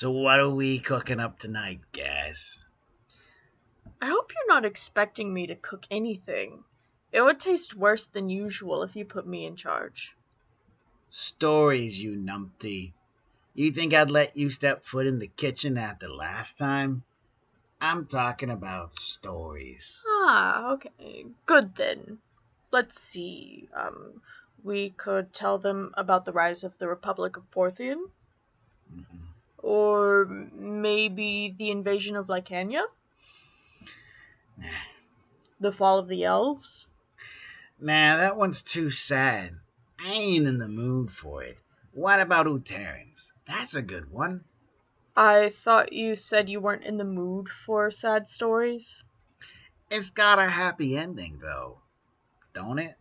So what are we cooking up tonight, guys? I hope you're not expecting me to cook anything. It would taste worse than usual if you put me in charge. Stories, you numpty. You think I'd let you step foot in the kitchen after last time? I'm talking about stories. Ah, okay. Good then. Let's see. We could tell them about the rise of the Republic of Porthian? Mhm. Or maybe the invasion of Lycania? The fall of the elves? Nah, that one's too sad. I ain't in the mood for it. What about Uterans? That's a good one. I thought you said you weren't in the mood for sad stories. It's got a happy ending, though, don't it?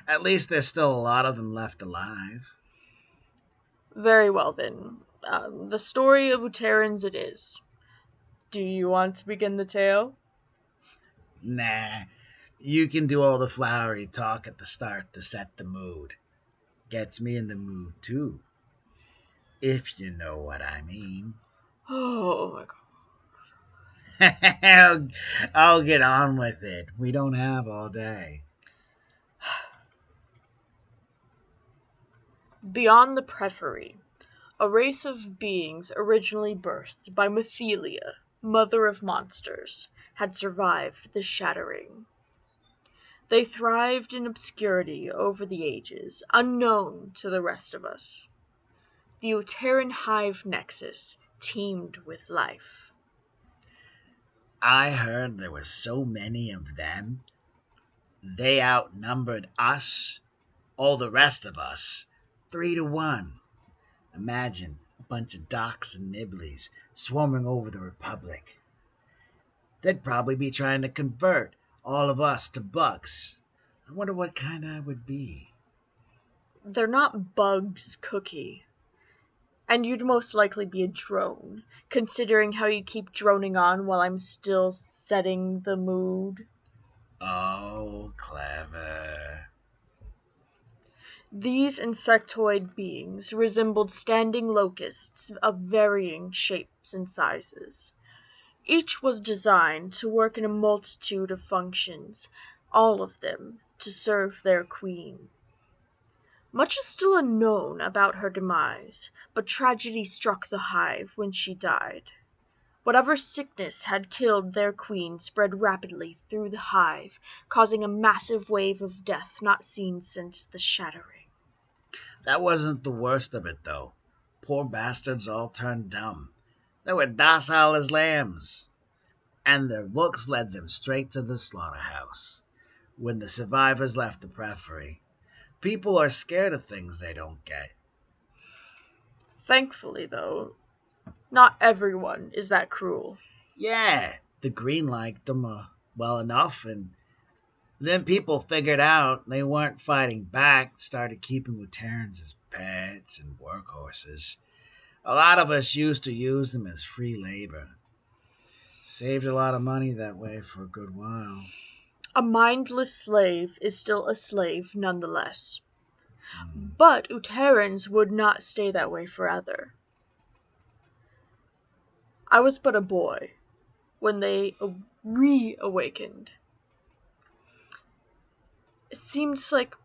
At least there's still a lot of them left alive. Very well then. The story of Uterans it is. Do you want to begin the tale? Nah, you can do all the flowery talk at the start to set the mood. Gets me in the mood, too. If you know what I mean. Oh my god. I'll get on with it. We don't have all day. Beyond the Prephory, a race of beings originally birthed by Methelia, mother of monsters, had survived the shattering. They thrived in obscurity over the ages, unknown to the rest of us. The Uteran Hive Nexus teemed with life. I heard there were so many of them. They outnumbered us, all the rest of us, 3-1. Imagine a bunch of docs and nibblies swarming over the Republic. They'd probably be trying to convert all of us to bugs. I wonder what kind I would be. They're not bugs, Cookie. And you'd most likely be a drone, considering how you keep droning on while I'm still setting the mood. Oh, clever. These insectoid beings resembled standing locusts of varying shapes and sizes. Each was designed to work in a multitude of functions, all of them to serve their queen. Much is still unknown about her demise, but tragedy struck the hive when she died. Whatever sickness had killed their queen spread rapidly through the hive, causing a massive wave of death not seen since the shattering. That wasn't the worst of it, though. Poor bastards all turned dumb. They were docile as lambs, and their looks led them straight to the slaughterhouse. When the survivors left the Prephory, people are scared of things they don't get. Thankfully, though, not everyone is that cruel. Yeah, the Green liked them well enough, and then people figured out they weren't fighting back, started keeping Uterans as pets and workhorses. A lot of us used to use them as free labor. Saved a lot of money that way for a good while. A mindless slave is still a slave nonetheless. But Uterans would not stay that way forever. I was but a boy when they reawakened. It seemed like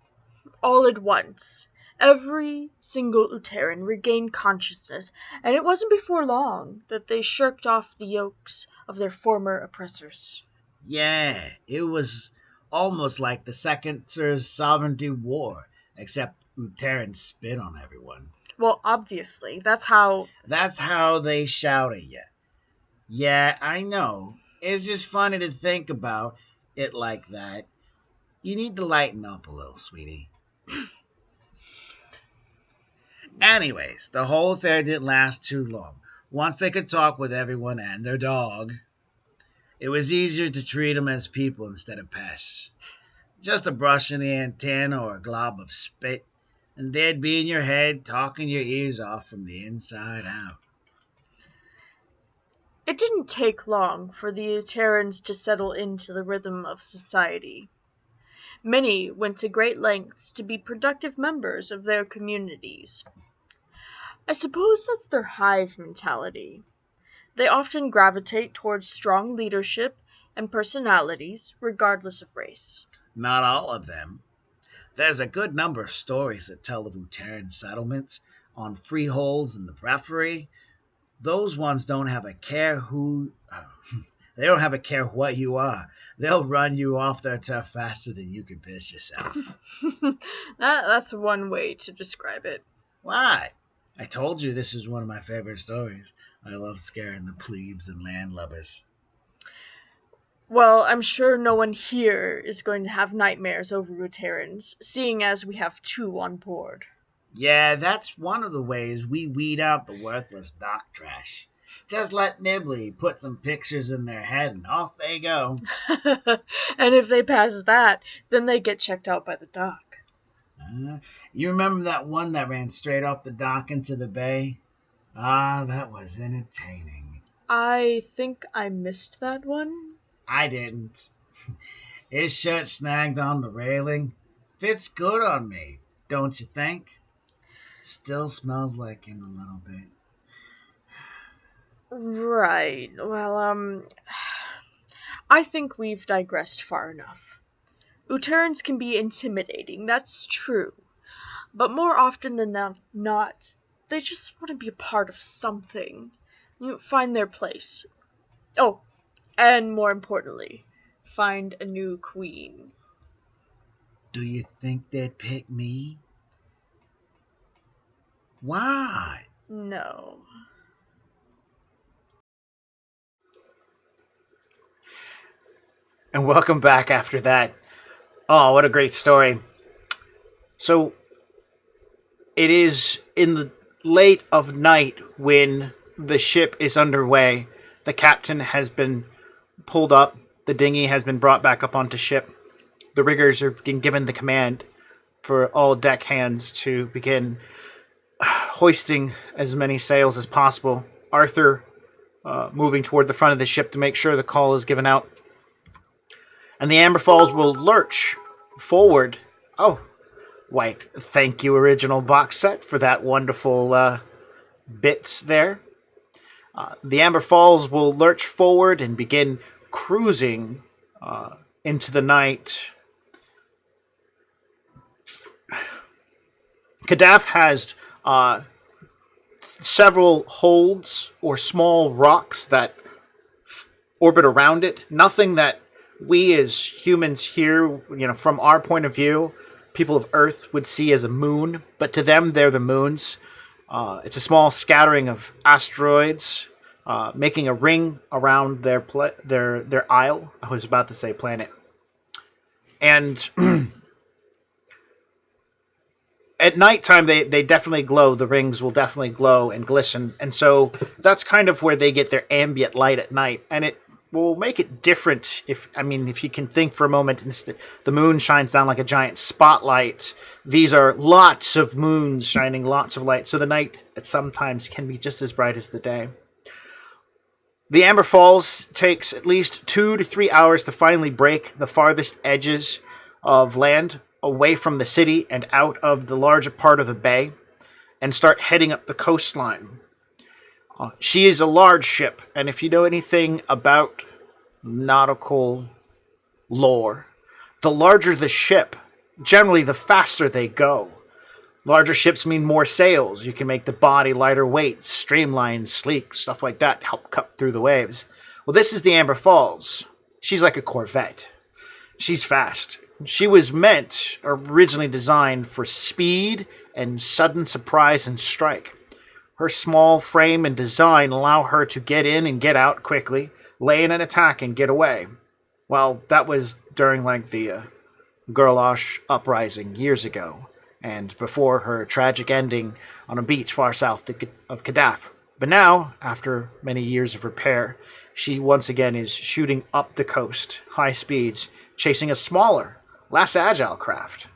all at once, every single Uteran regained consciousness, and it wasn't before long that they shirked off the yokes of their former oppressors. Yeah, it was almost like the Second Sir's Sovereignty War, except Uterans spit on everyone. Well, obviously, that's how they shout at you. Yeah, I know. It's just funny to think about it like that. You need to lighten up a little, sweetie. Anyways, the whole affair didn't last too long. Once they could talk with everyone and their dog, it was easier to treat them as people instead of pests. Just a brush in the antenna or a glob of spit, and they'd be in your head talking your ears off from the inside out. It didn't take long for the Uterans to settle into the rhythm of society. Many went to great lengths to be productive members of their communities. I suppose that's their hive mentality. They often gravitate towards strong leadership and personalities, regardless of race. Not all of them. There's a good number of stories that tell of Uteran settlements on freeholds in the periphery. Those ones don't have a care who. They don't have a care what you are. They'll run you off their turf faster than you can piss yourself. That's one way to describe it. Why? I told you this is one of my favorite stories. I love scaring the plebes and landlubbers. Well, I'm sure no one here is going to have nightmares over Ruterans, seeing as we have two on board. Yeah, that's one of the ways we weed out the worthless dock trash. Just let Nibley put some pictures in their head and off they go. And if they pass that, then they get checked out by the dock. You remember that one that ran straight off the dock into the bay? Ah, that was entertaining. I think I missed that one. I didn't. His shirt snagged on the railing. Fits good on me, don't you think? Still smells like him a little bit. Right. Well, I think we've digressed far enough. Uterans can be intimidating, that's true. But more often than not, they just want to be a part of something. Find their place. Oh, and more importantly, find a new queen. Do you think they'd pick me? Why? No. And welcome back after that. Oh, what a great story. So, it is in the late of night when the ship is underway. The captain has been pulled up. The dinghy has been brought back up onto ship. The riggers are being given the command for all deckhands to begin hoisting as many sails as possible. Arthur moving toward the front of the ship to make sure the call is given out. And the Amber Falls will lurch forward. Oh, why, thank you, original box set, for that wonderful bits there. The Amber Falls will lurch forward and begin cruising into the night. Kadaf has several holds or small rocks that orbit around it. Nothing that we as humans here, from our point of view, people of Earth would see as a moon, but to them, they're the moons. It's a small scattering of asteroids, making a ring around their isle. I was about to say planet. And at nighttime, they definitely glow. The rings will definitely glow and glisten. And so that's kind of where they get their ambient light at night. And it will make it different if you can think for a moment. The moon shines down like a giant spotlight. These are lots of moons shining lots of light. So the night at sometimes can be just as bright as the day. The Amber Falls takes at least 2 to 3 hours to finally break the farthest edges of land away from the city and out of the larger part of the bay and start heading up the coastline. She is a large ship, and if you know anything about nautical lore, the larger the ship, generally the faster they go. Larger ships mean more sails. You can make the body lighter weight, streamlined, sleek, stuff like that, help cut through the waves. Well, this is the Amber Falls. She's like a Corvette. She's fast. She was originally designed for speed and sudden surprise and strike. Her small frame and design allow her to get in and get out quickly, lay in an attack and get away. Well, that was during the Gurlosh uprising years ago, and before her tragic ending on a beach far south of Kadaf. But now, after many years of repair, she once again is shooting up the coast, high speeds, chasing a smaller, less agile craft.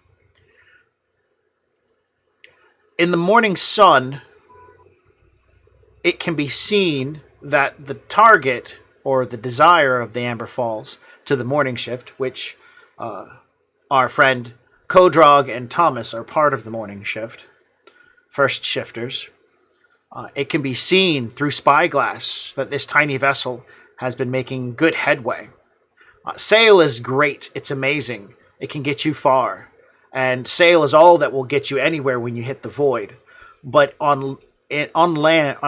In the morning sun, it can be seen that the target or the desire of the Amber Falls to the morning shift, which our friend Kodrog and Thomas are part of the morning shift, first shifters, it can be seen through spyglass that this tiny vessel has been making good headway. Sail is great. It's amazing. It can get you far. And sail is all that will get you anywhere when you hit the void. But on land,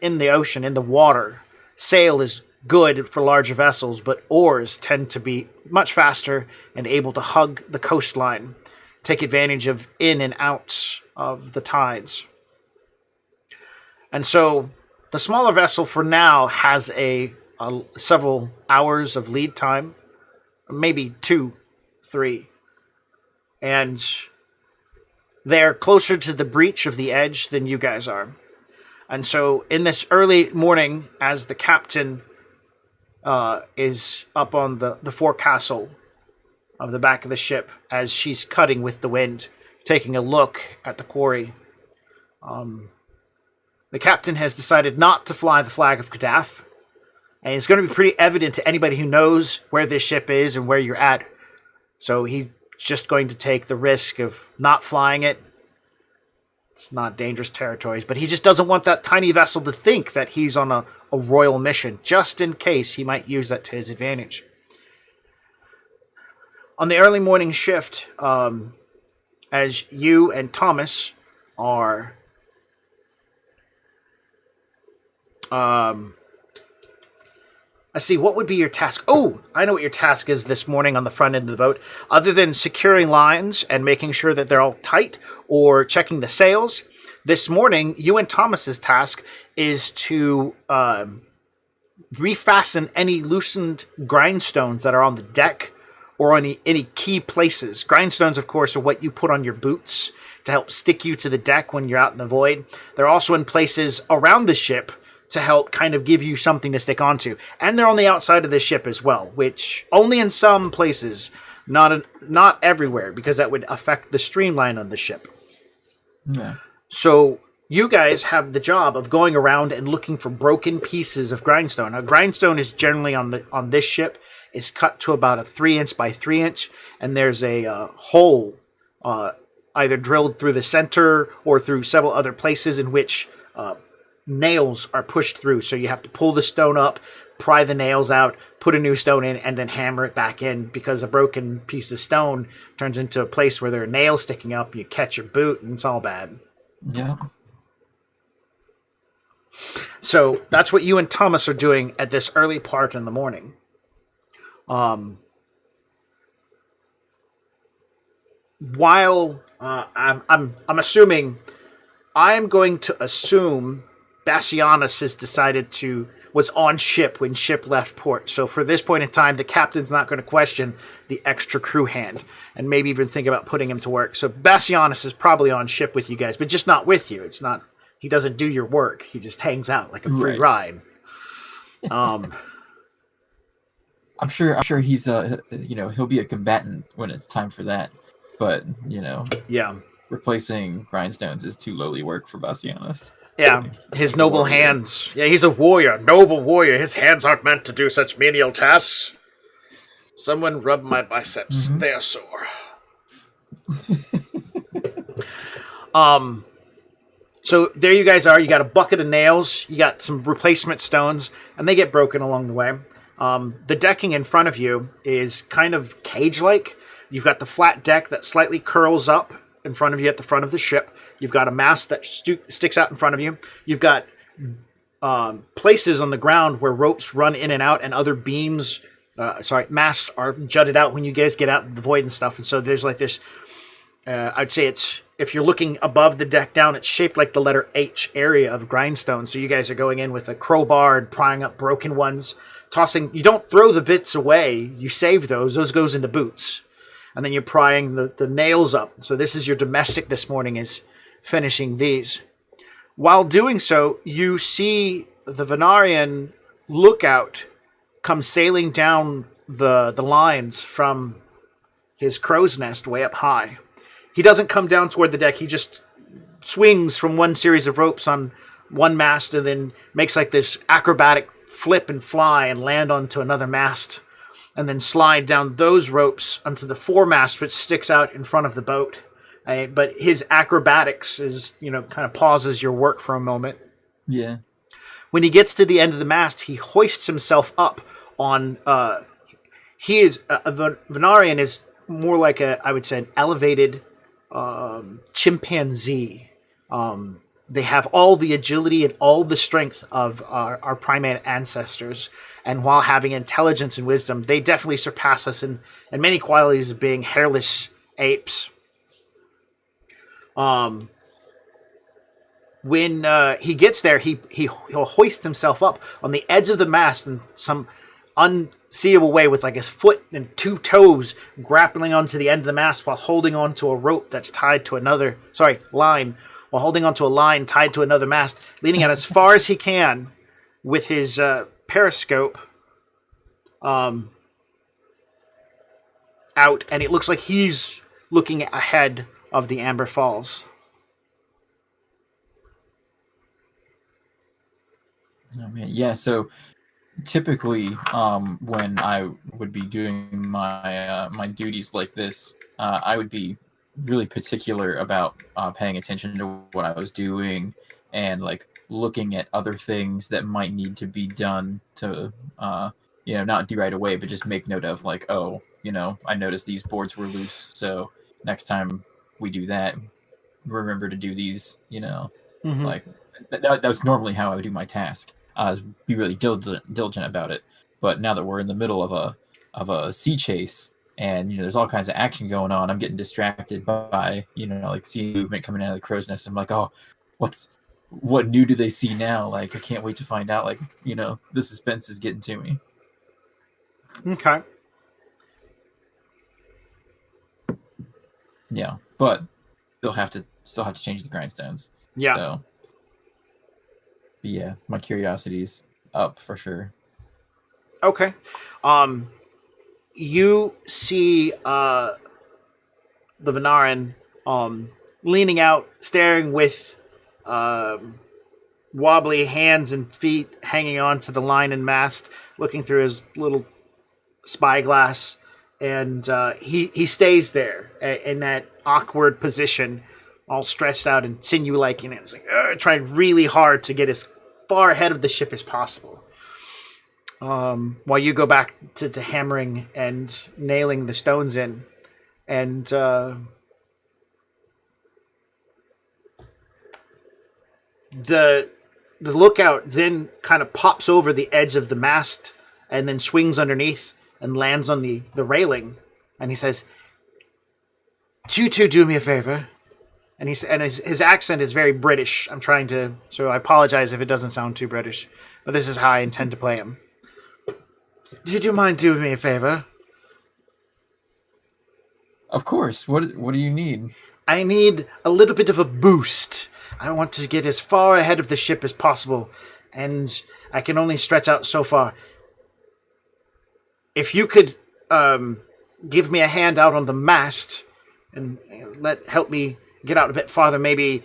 in the ocean, in the water, sail is good for larger vessels, but oars tend to be much faster and able to hug the coastline, take advantage of in and outs of the tides. And so the smaller vessel for now has a several hours of lead time, maybe 2, 3. And they're closer to the breach of the edge than you guys are. And so in this early morning, as the captain is up on the forecastle of the back of the ship, as she's cutting with the wind, taking a look at the quarry, the captain has decided not to fly the flag of Gaddafi. And it's going to be pretty evident to anybody who knows where this ship is and where you're at. So he's just going to take the risk of not flying it. It's not dangerous territories, but he just doesn't want that tiny vessel to think that he's on a royal mission, just in case he might use that to his advantage. On the early morning shift, as you and Thomas are let's see, what would be your task? Oh, I know what your task is this morning on the front end of the boat. Other than securing lines and making sure that they're all tight or checking the sails, this morning, you and Thomas's task is to refasten any loosened grindstones that are on the deck or on any key places. Grindstones, of course, are what you put on your boots to help stick you to the deck when you're out in the void. They're also in places around the ship to help kind of give you something to stick onto. And they're on the outside of the ship as well, which only in some places, not everywhere, because that would affect the streamline on the ship. Yeah. So you guys have the job of going around and looking for broken pieces of grindstone. A grindstone is generally on this ship is cut to about a 3-inch by 3-inch, and there's a hole either drilled through the center or through several other places in which nails are pushed through. So you have to pull the stone up, pry the nails out, put a new stone in, and then hammer it back in, because a broken piece of stone turns into a place where there are nails sticking up. You catch your boot, and it's all bad. Yeah. So that's what you and Thomas are doing at this early part in the morning. While I'm assuming, I'm going to assume Bassianus has decided was on ship when ship left port. So for this point in time, the captain's not going to question the extra crew hand and maybe even think about putting him to work. So Bassianus is probably on ship with you guys, but just not with you. It's not, he doesn't do your work. He just hangs out like a free ride. I'm sure he's he'll be a combatant when it's time for that. But, yeah, replacing grindstones is too lowly work for Bassianus. Yeah, his noble hands. Yeah, he's a warrior, noble warrior. His hands aren't meant to do such menial tasks. Someone rub my biceps. Mm-hmm. They are sore. So there you guys are. You got a bucket of nails. You got some replacement stones, and they get broken along the way. The decking in front of you is kind of cage-like. You've got the flat deck that slightly curls up in front of you at the front of the ship. You've got a mast that sticks out in front of you. You've got places on the ground where ropes run in and out, and other beams, masts are jutted out when you guys get out in the void and stuff. And so there's like this, I'd say it's, if you're looking above the deck down, it's shaped like the letter H area of grindstone. So you guys are going in with a crowbar and prying up broken ones, tossing. You don't throw the bits away. You save those. Those goes into boots. And then you're prying the nails up. So this is your domestic this morning, is finishing these. While doing so, you see the Venarian lookout come sailing down the lines from his crow's nest way up high. He doesn't come down toward the deck. He just swings from one series of ropes on one mast and then makes like this acrobatic flip and fly and land onto another mast, and then slide down those ropes onto the foremast, which sticks out in front of the boat. But his acrobatics is, kind of pauses your work for a moment. Yeah. When he gets to the end of the mast, he hoists himself up on. He is a Venarian is more like I would say, an elevated chimpanzee. They have all the agility and all the strength of our primate ancestors, and while having intelligence and wisdom, they definitely surpass us in many qualities of being hairless apes. When he gets there, he'll hoist himself up on the edge of the mast in some unseeable way with like his foot and two toes grappling onto the end of the mast while holding onto a rope that's tied to another line, while holding onto a line tied to another mast, leaning out as far as he can with his periscope out, and it looks like he's looking ahead of the Amber Falls. Oh man, yeah. So typically, when I would be doing my duties like this, I would be really particular about paying attention to what I was doing and like looking at other things that might need to be done to, not do right away, but just make note of like, oh, I noticed these boards were loose, so next time we do that, remember to do these. Mm-hmm. Like that was normally how I would do my task. Be really diligent about it. But now that we're in the middle of a sea chase and there's all kinds of action going on, I'm getting distracted by like sea movement coming out of the crow's nest. I'm like, oh, what new do they see now? Like I can't wait to find out. Like the suspense is getting to me. Okay. Yeah, but still have to change the grindstones. Yeah. So, but yeah, my curiosity is up for sure. Okay. You see the Venaran leaning out, staring with wobbly hands and feet hanging on to the line and mast, looking through his little spyglass, and he stays there in that awkward position, all stretched out and sinew-like, and it's like trying really hard to get as far ahead of the ship as possible. While you go back to hammering and nailing the stones in, and the lookout then kind of pops over the edge of the mast and then swings underneath and lands on the railing, and he says, "Do you two do me a favor?" And his accent is very British. So I apologize if it doesn't sound too British, but this is how I intend to play him. Do you mind doing me a favor? Of course. What do you need? I need a little bit of a boost. I want to get as far ahead of the ship as possible, and I can only stretch out so far. If you could give me a hand out on the mast and help me get out a bit farther, maybe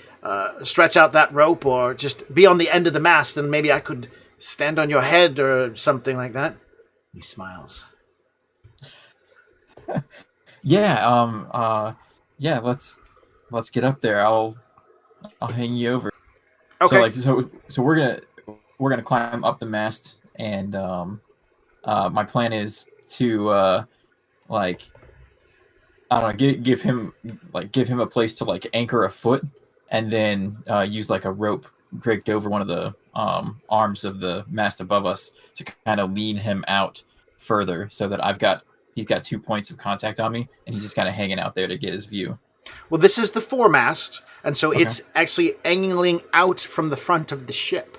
stretch out that rope or just be on the end of the mast, and maybe I could stand on your head or something like that. He smiles. Yeah, let's get up there. I'll hang you over. Okay. So we're gonna climb up the mast, and my plan is to I don't know, give him a place to like anchor a foot, and then use like a rope draped over one of the arms of the mast above us to kind of lean him out further, so that he's got 2 points of contact on me, and he's just kind of hanging out there to get his view. Well, this is the foremast, and so Okay. It's actually angling out from the front of the ship.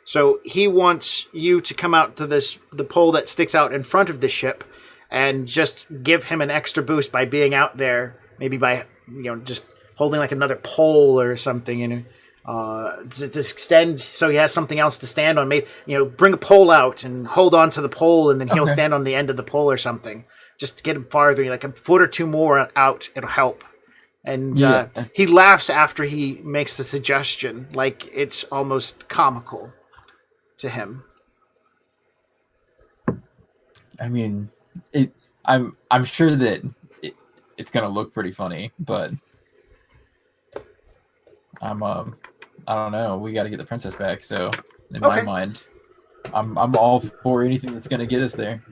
So he wants you to come out to the pole that sticks out in front of the ship and just give him an extra boost by being out there, maybe by just holding like another pole or something, to extend so he has something else to stand on. Maybe bring a pole out and hold on to the pole, and then he'll stand on the end of the pole or something, just to get him farther, like a foot or two more out. It'll help. And he laughs after he makes the suggestion, like it's almost comical to him. I mean, I'm sure that it's gonna look pretty funny, but I'm I don't know. We got to get the princess back. So in Okay. my mind, I'm all for anything that's going to get us there.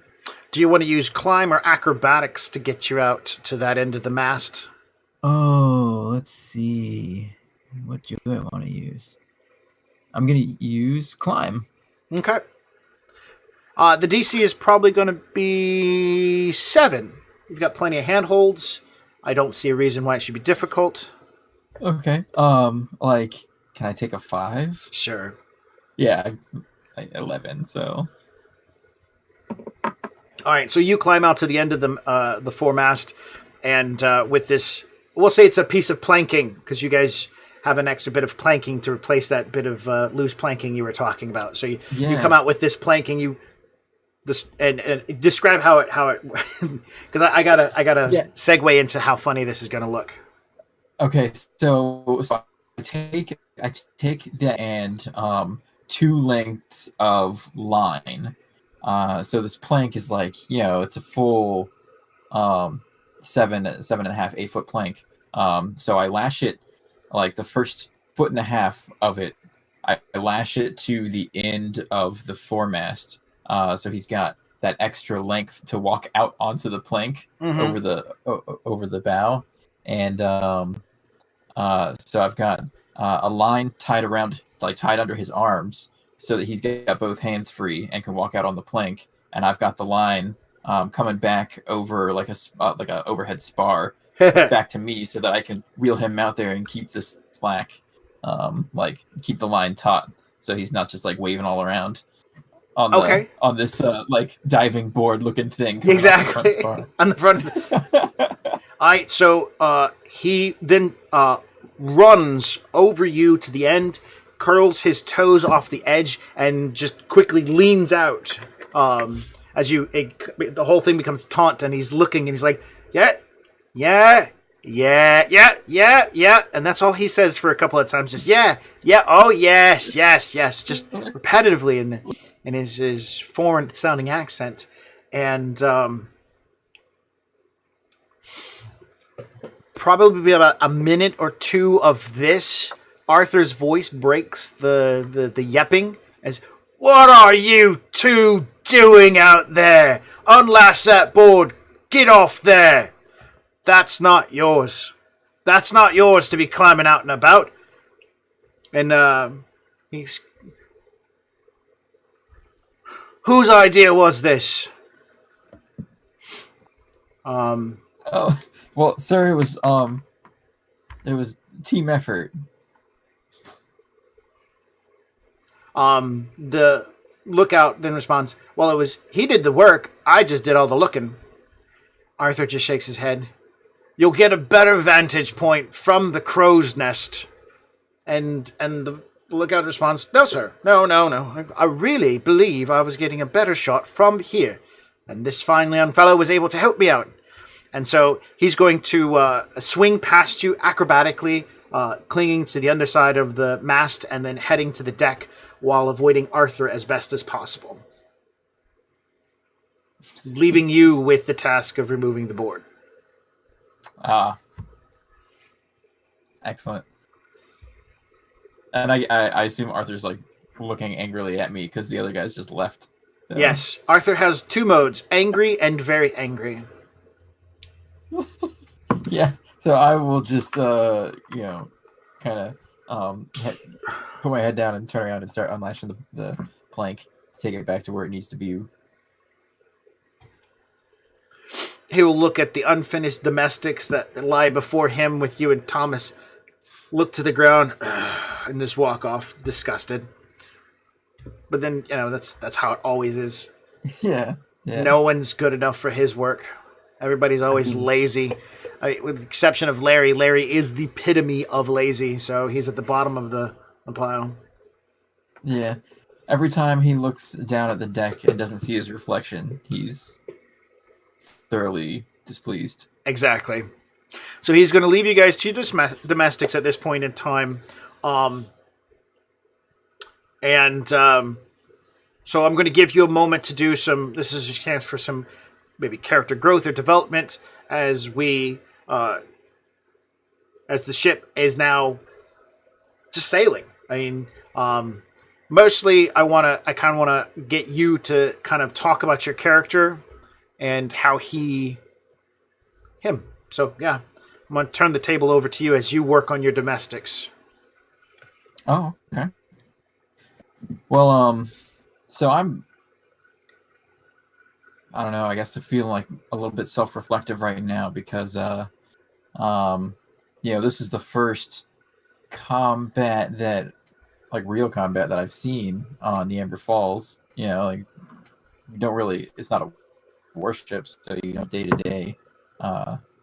Do you want to use climb or acrobatics to get you out to that end of the mast? Oh, let's see. What do I want to use? I'm going to use climb. Okay. The DC is probably going to be 7. You've got plenty of handholds. I don't see a reason why it should be difficult. Okay. Like, can I take a 5? Sure. Yeah, 11. So. All right, so you climb out to the end of the foremast, and with this, we'll say it's a piece of planking, because you guys have an extra bit of planking to replace that bit of loose planking you were talking about. So you come out with this planking, and describe how it because I gotta segue into how funny this is gonna look. Okay, so I take that and 2 lengths of line. So this plank is like, it's a full 7.5, 8 foot plank. So I lash it, like the first 1.5 of it, I lash it to the end of the foremast. So he's got that extra length to walk out onto the plank over the bow. And so I've got a line tied under his arms, so that he's got both hands free and can walk out on the plank. And I've got the line coming back over like a overhead spar back to me, so that I can reel him out there and keep this slack, like keep the line taut, so he's not just like waving all around on this like diving board looking thing. Exactly on the front. All right, so he then runs over you to the end, curls his toes off the edge, and just quickly leans out. As the whole thing becomes taunt, and he's looking, and he's like, yeah, and that's all he says for a couple of times. Just yeah, oh yes, just repetitively in his foreign sounding accent, and probably about a minute or 2 of this. Arthur's voice breaks the yepping as, "What are you two doing out there? Unlash that board. Get off there. That's not yours. That's not yours to be climbing out and about." And he's... "Whose idea was this?" Oh, well, sir, it was team effort. The lookout then responds, "Well, he did the work. I just did all the looking." Arthur just shakes his head. "You'll get a better vantage point from the crow's nest." And the lookout responds, "No, sir. No. I really believe I was getting a better shot from here. And this fine young fellow was able to help me out." And so he's going to swing past you acrobatically, clinging to the underside of the mast, and then heading to the deck while avoiding Arthur as best as possible, leaving you with the task of removing the board. Excellent. And I assume Arthur's like looking angrily at me because the other guys just left. So. Yes, Arthur has 2 modes, angry and very angry. Yeah, so I will just, kind of put my head down and turn around and start unlashing the plank to take it back to where it needs to be. He will look at the unfinished domestics that lie before him with you and Thomas, look to the ground, and just walk off, disgusted. But then, that's how it always is. Yeah. No one's good enough for his work. Everybody's always lazy. With the exception of Larry. Larry is the epitome of lazy, so he's at the bottom of the pile. Yeah. Every time he looks down at the deck and doesn't see his reflection, he's thoroughly displeased. Exactly. So he's going to leave you guys to domestics at this point in time. So I'm going to give you a moment to do some... This is a chance for some maybe character growth or development as we... as the ship is now just sailing. I mean, mostly I kind of want to get you to kind of talk about your character and how him. So yeah, I'm going to turn the table over to you as you work on your domestics. Oh, okay. Well, so I don't know, I guess I feel like a little bit self-reflective right now because, this is the first combat real combat that I've seen on the Amber Falls. Like, we don't really, it's not a warship, so, day to day,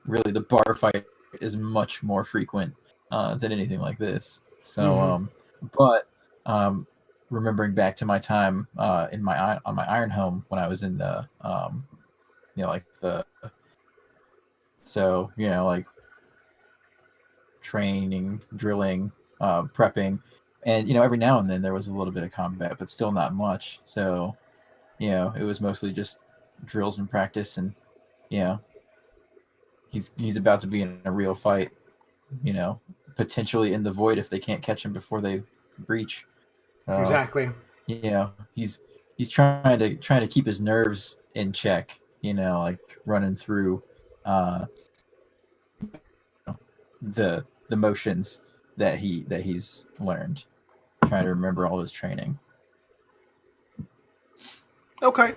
really the bar fight is much more frequent than anything like this. So, but remembering back to my time on my Iron Home when I was in the training, drilling, prepping, and every now and then there was a little bit of combat, but still not much. So it was mostly just drills and practice, and he's about to be in a real fight, potentially in the void if they can't catch him before they breach. Exactly. He's trying to keep his nerves in check, like running through the motions that he's learned, trying to remember all his training. Okay.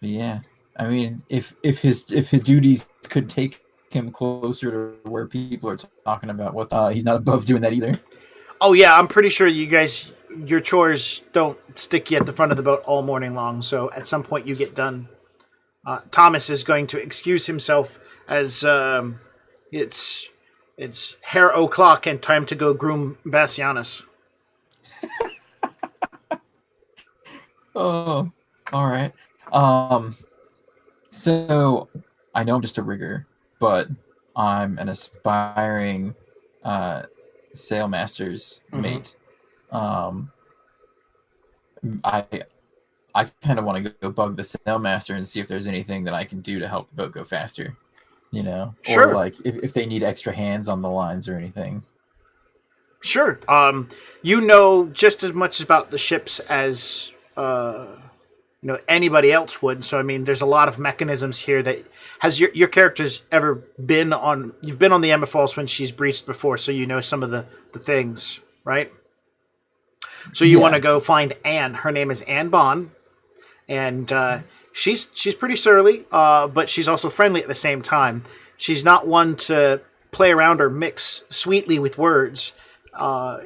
Yeah. I mean, if his duties could take him closer to where people are talking about what he's not above doing that either. Oh yeah, I'm pretty sure you guys, your chores don't stick you at the front of the boat all morning long. So at some point you get done. Thomas is going to excuse himself as it's hair o'clock and time to go groom Bassianus. Oh, all right. So I know I'm just a rigger, but I'm an aspiring sailmaster's mate. I kind of want to go bug the sailmaster and see if there's anything that I can do to help the boat go faster. Sure. Or like if they need extra hands on the lines or anything. Sure. You know just as much about the ships as anybody else would. So I mean, there's a lot of mechanisms here that has your character's ever been on. You've been on the Emma Falls when she's breached before, so you know some of the things, right? So you want to go find Anne. Her name is Anne Bond, and she's pretty surly, but she's also friendly at the same time. She's not one to play around or mix sweetly with words.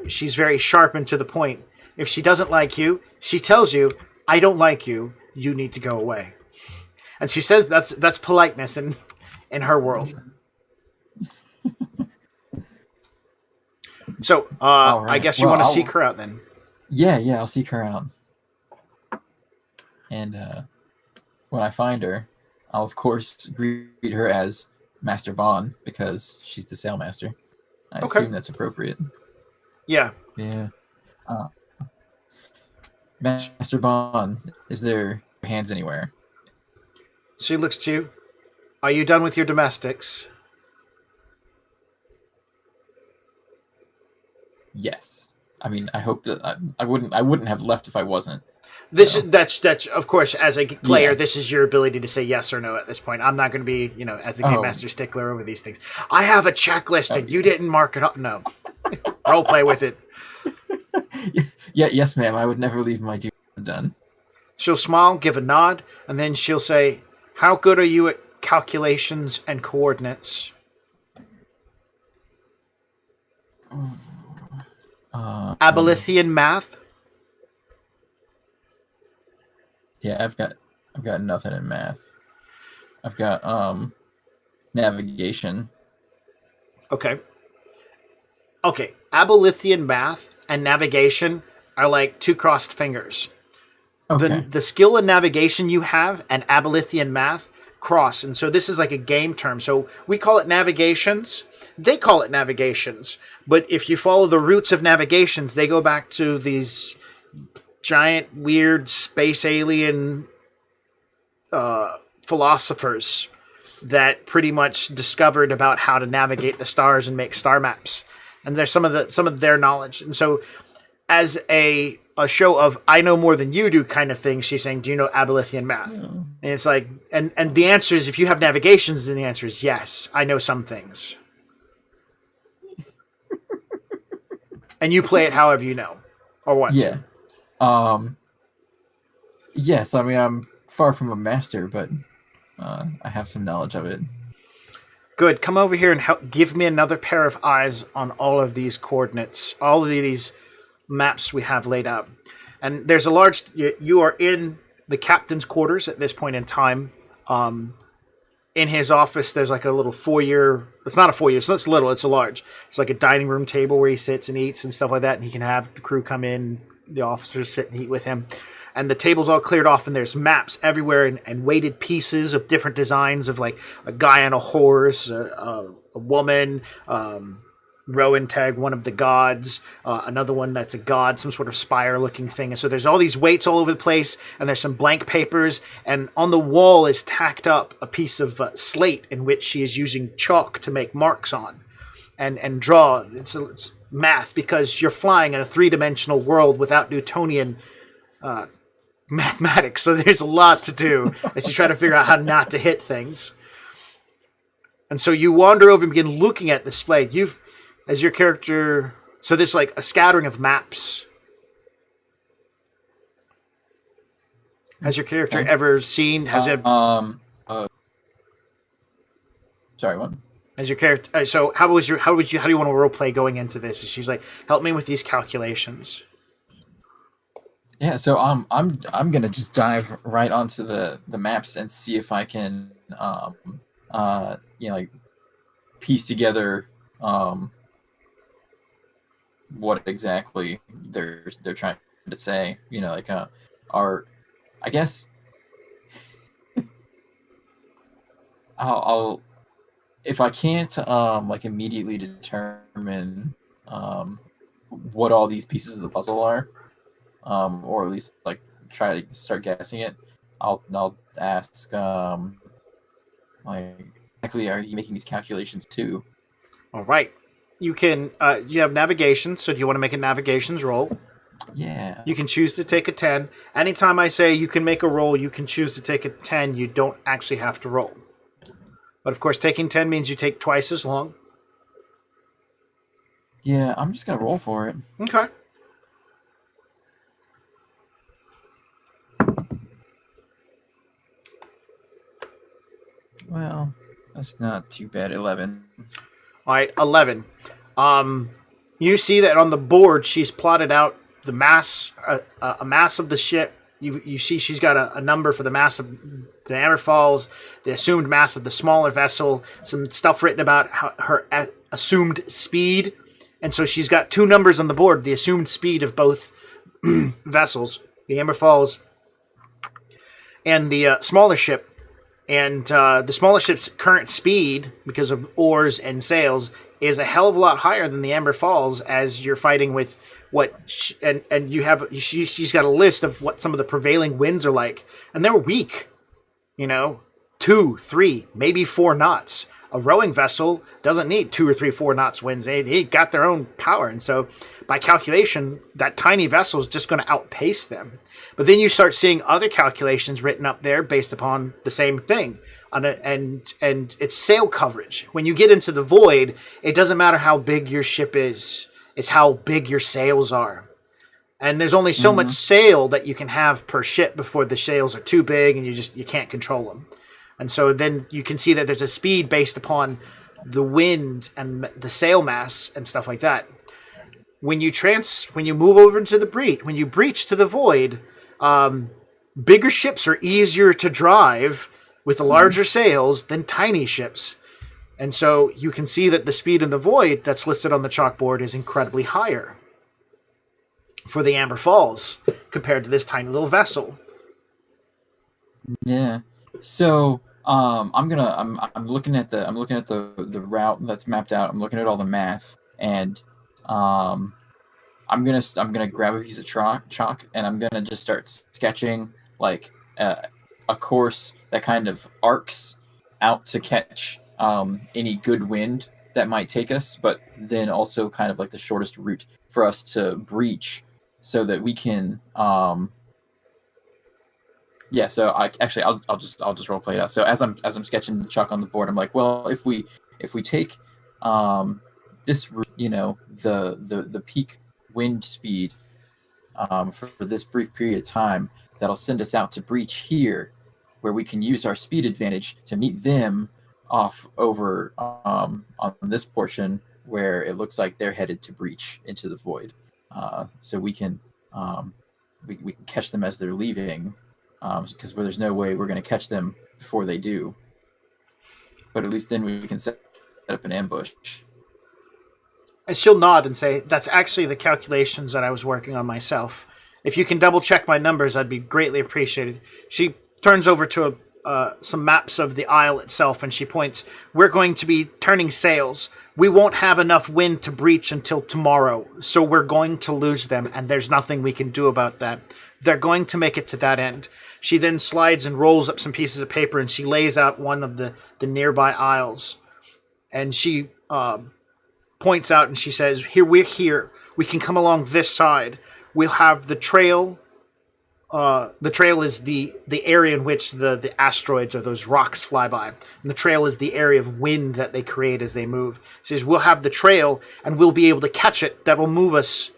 She's very sharp and to the point. If she doesn't like you, she tells you, "I don't like you. You need to go away." And she says that's politeness in her world. So right. I guess you want to seek her out then. Yeah, I'll seek her out. And when I find her, I'll of course greet her as Master Bond because she's the sailmaster. I assume that's appropriate. Yeah. Yeah. Master Bond, is there hands anywhere? She looks to you. Are you done with your domestics? Yes. I mean, I hope that I wouldn't have left if I wasn't. That's of course, as a player, this is your ability to say yes or no at this point. I'm not going to be, as a game master stickler over these things. I have a checklist and you didn't mark it up. No. Role play with it. Yes, ma'am. I would never leave my duty undone. She'll smile, give a nod, and then she'll say, "How good are you at calculations and coordinates?" Abolithian math? Yeah, I've got nothing in math. I've got navigation. Okay. Abolithian math and navigation are like two crossed fingers. Okay. The skill in navigation you have and Abolithian math cross. And so this is like a game term. So we call it navigations. They call it navigations. But if you follow the roots of navigations, they go back to these giant, weird, space alien philosophers that pretty much discovered about how to navigate the stars and make star maps. and there's some of their knowledge. And so, as a show of I know more than you do kind of thing, she's saying, "Do you know Abolithian math?" Yeah. And it's like, and the answer is, if you have navigations, then the answer is yes. I know some things, and you play it however you know or want Yeah. to. Yes, I mean, I'm far from a master, but I have some knowledge of it. Good. Come over here and give me another pair of eyes on all of these coordinates, all of these maps we have laid out. And there's a large. You are in the captain's quarters at this point in time. In his office, there's like a little foyer. It's not a foyer. It's little. It's a large. It's like a dining room table where he sits and eats and stuff like that. And he can have the crew come in, the officers sit and eat with him. And the table's all cleared off, and there's maps everywhere and weighted pieces of different designs of like a guy on a horse, a woman, Rowan Tag, one of the gods, another one that's a god, some sort of spire-looking thing. And so there's all these weights all over the place, and there's some blank papers, and on the wall is tacked up a piece of slate in which she is using chalk to make marks on and draw. It's math, because you're flying in a three-dimensional world without Newtonian mathematics, so there's a lot to do as you try to figure out how not to hit things. And so you wander over and begin looking at the display. As your character, so there's like a scattering of maps. Has your character ever seen? Sorry, what? As your character, so how do you want to role play going into this? She's like, help me with these calculations. Yeah, so I'm gonna just dive right onto the maps and see if I can like piece together what exactly they're trying to say. Like I guess I'll if I can't like immediately determine what all these pieces of the puzzle are. Or at least like try to start guessing it. I'll ask like exactly, are you making these calculations too? All right, you can. You have navigation, so do you want to make a navigations roll? Yeah. You can choose to take a 10. Anytime I say you can make a roll, you can choose to take a 10. You don't actually have to roll. But of course, taking 10 means you take twice as long. Yeah, I'm just gonna roll for it. Okay. Well, that's not too bad. 11. All right, 11. You see that on the board she's plotted out the mass, a mass of the ship. You see she's got a number for the mass of the Amber Falls, the assumed mass of the smaller vessel, some stuff written about her assumed speed. And so she's got two numbers on the board, the assumed speed of both vessels, the Amber Falls and the smaller ship. And the smaller ship's current speed, because of oars and sails, is a hell of a lot higher than the Amber Falls, as you're fighting with and you have she's got a list of what some of the prevailing winds are like, and they're weak. 2, 3, maybe 4 knots. A rowing vessel doesn't need 2 or 3, 4 knots winds. They got their own power, and so by calculation, that tiny vessel is just going to outpace them. But then you start seeing other calculations written up there based upon the same thing, and it's sail coverage. When you get into the void, it doesn't matter how big your ship is; it's how big your sails are. And there's only so much sail that you can have per ship before the sails are too big, and you can't control them. And so then you can see that there's a speed based upon the wind and the sail mass and stuff like that. When you move over into the breach, when you breach to the void, bigger ships are easier to drive with the larger sails than tiny ships. And so you can see that the speed in the void that's listed on the chalkboard is incredibly higher for the Amber Falls compared to this tiny little vessel. Yeah. So I'm looking at the route that's mapped out. I'm looking at all the math, and I'm gonna grab a piece of chalk, and I'm gonna just start sketching like a course that kind of arcs out to catch any good wind that might take us, but then also kind of like the shortest route for us to breach, so that we can. Yeah, so I'll just role play it out. So as I'm sketching the chalk on the board, I'm like, well, if we take this route, the peak wind speed for this brief period of time, that'll send us out to breach here, where we can use our speed advantage to meet them off over on this portion where it looks like they're headed to breach into the void. So we can we can catch them as they're leaving, because there's no way we're going to catch them before they do. But at least then we can set up an ambush. And she'll nod and say, that's actually the calculations that I was working on myself. If you can double check my numbers, I'd be greatly appreciated. She turns over to some maps of the isle itself, and she points, we're going to be turning sails. We won't have enough wind to breach until tomorrow, so we're going to lose them, and there's nothing we can do about that. They're going to make it to that end. She then slides and rolls up some pieces of paper, and she lays out one of the nearby isles. And she points out, and she says, we're here. We can come along this side. We'll have the trail. The trail is the area in which the asteroids or those rocks fly by. And the trail is the area of wind that they create as they move. She says, we'll have the trail, and we'll be able to catch it. That will move us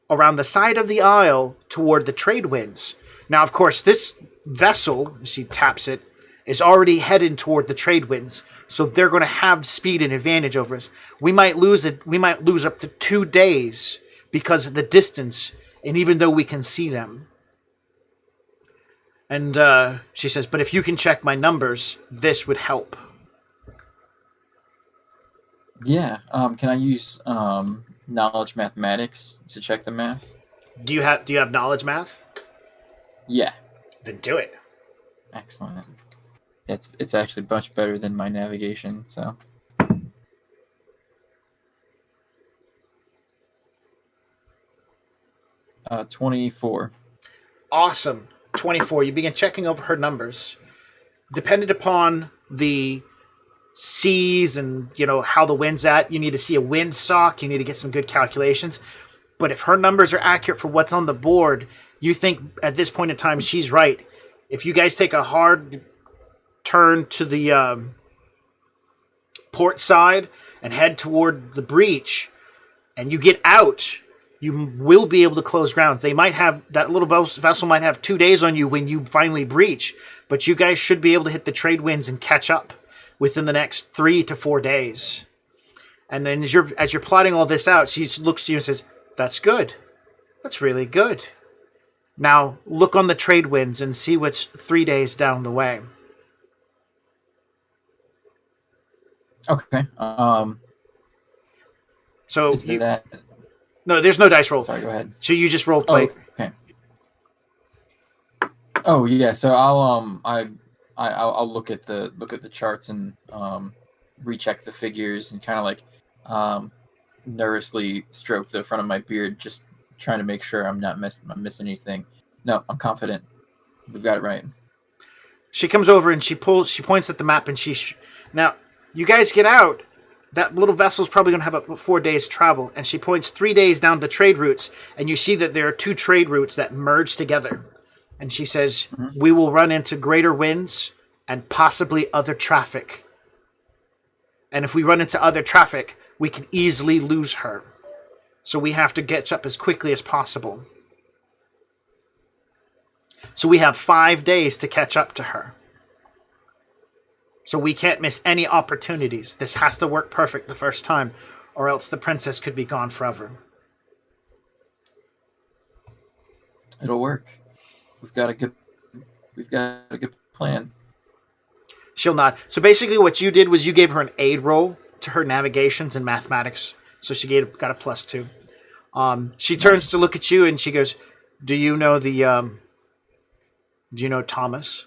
around the side of the isle toward the trade winds. Now, of course, this vessel, she taps it, is already headed toward the trade winds, so they're going to have speed and advantage over us. We might lose it. We might lose up to 2 days because of the distance, and even though we can see them. And she says, but if you can check my numbers, this would help. Yeah. Can I use knowledge mathematics to check the math? Do you have knowledge math? Yeah. Then do it. Excellent. It's actually much better than my navigation, so. 24. Awesome. 24. You begin checking over her numbers. Dependent upon the seas and, how the wind's at, you need to see a wind sock. You need to get some good calculations. But if her numbers are accurate for what's on the board, you think at this point in time she's right. If you guys take a hard turn to the port side and head toward the breach, and you get out, you will be able to close grounds. They might have, that little vessel might have 2 days on you when you finally breach, but you guys should be able to hit the trade winds and catch up within the next 3 to 4 days. And then as you're plotting all this out, she looks to you and says, that's good. That's really good. Now look on the trade winds and see what's 3 days down the way. Okay. So is that... No, there's no dice roll. Sorry, go ahead. So you just roll play. Oh, okay. Oh yeah, so I'll look at the charts and recheck the figures and kind of like nervously stroke the front of my beard, just trying to make sure I'm not missing anything. No, I'm confident. We've got it right. She comes over and she points at the map and now you guys get out. That little vessel's probably going to have a 4 days travel, and she points 3 days down the trade routes, and you see that there are 2 trade routes that merge together. And she says, we will run into greater winds and possibly other traffic. And if we run into other traffic, we can easily lose her. So we have to get up as quickly as possible. So we have 5 days to catch up to her. So we can't miss any opportunities. This has to work perfect the first time, or else the princess could be gone forever. It'll work. We've got a good plan. She'll nod. So basically what you did was you gave her an aid roll to her navigations and mathematics. So she got a +2. She turns to look at you and she goes, do you know Thomas?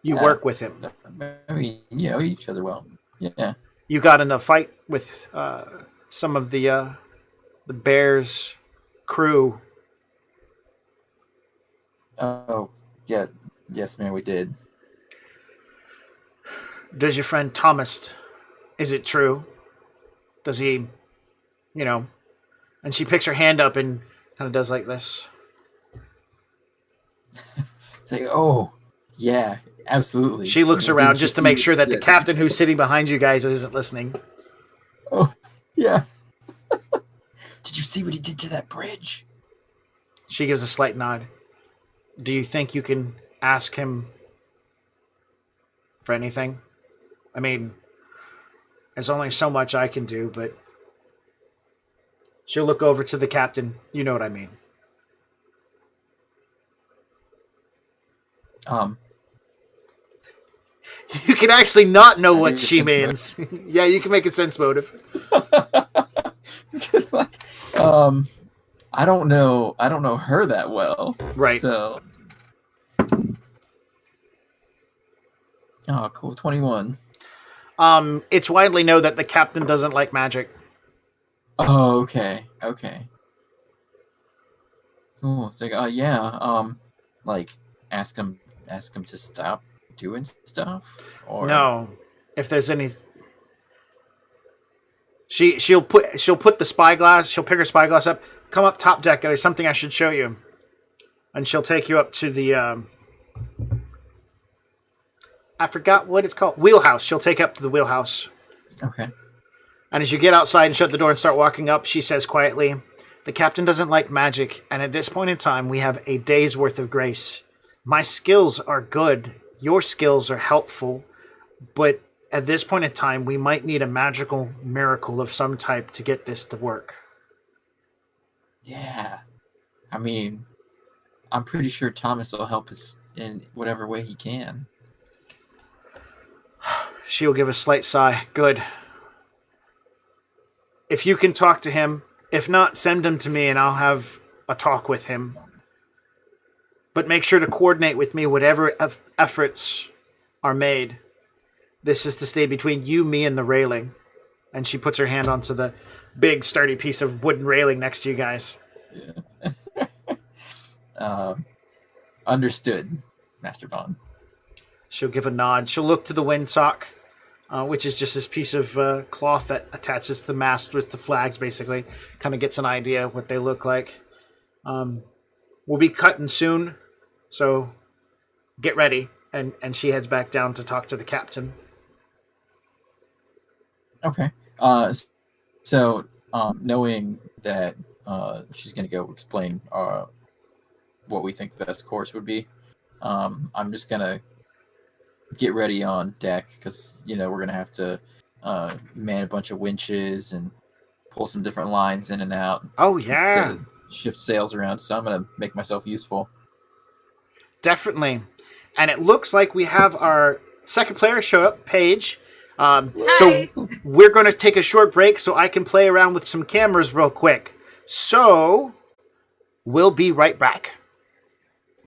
You work with him. I mean, you know each other well. Yeah. You got in a fight with some of the Bears crew. Oh, yeah. Yes, man, we did. Does your friend Thomas, is it true? Does he, and she picks her hand up and kind of does like this. It's like, oh, yeah, absolutely. She looks around just to make sure that the captain who's sitting behind you guys isn't listening. Oh, yeah. Did you see what he did to that bridge? She gives a slight nod. Do you think you can ask him for anything? I mean, there's only so much I can do, but she'll look over to the captain. You know what I mean. You can actually not know what she means. Yeah, you can make a sense motive. Because, I don't know her that well. Right. So, oh, cool, 21. It's widely known that the captain doesn't like magic. Oh, okay. Cool. It's like, ask him to stop doing stuff, or no. If there's any, she'll put the spyglass. She'll pick her spyglass up. Come up top deck. There's something I should show you, and she'll take you up to the. I forgot what it's called. Wheelhouse. She'll take you up to the wheelhouse. Okay. And as you get outside and shut the door and start walking up, she says quietly, "The captain doesn't like magic, and at this point in time, we have a day's worth of grace. My skills are good. Your skills are helpful, but at this point in time, we might need a magical miracle of some type to get this to work." Yeah. I mean, I'm pretty sure Thomas will help us in whatever way he can. She'll give a slight sigh. Good. If you can talk to him, if not, send him to me and I'll have a talk with him. But make sure to coordinate with me whatever efforts are made. This is to stay between you, me, and the railing. And she puts her hand onto the big, sturdy piece of wooden railing next to you guys. Understood, Master Bond. She'll give a nod. She'll look to the windsock, which is just this piece of cloth that attaches to the mast with the flags, basically. Kind of gets an idea of what they look like. We'll be cutting soon, so get ready. And she heads back down to talk to the captain. Okay. So knowing that she's going to go explain what we think the best course would be, I'm just going to get ready on deck because, we're going to have to man a bunch of winches and pull some different lines in and out. Oh, yeah. To shift sails around, so I'm going to make myself useful. Definitely. And it looks like we have our second player show up, Paige. So we're going to take a short break so I can play around with some cameras real quick. So we'll be right back.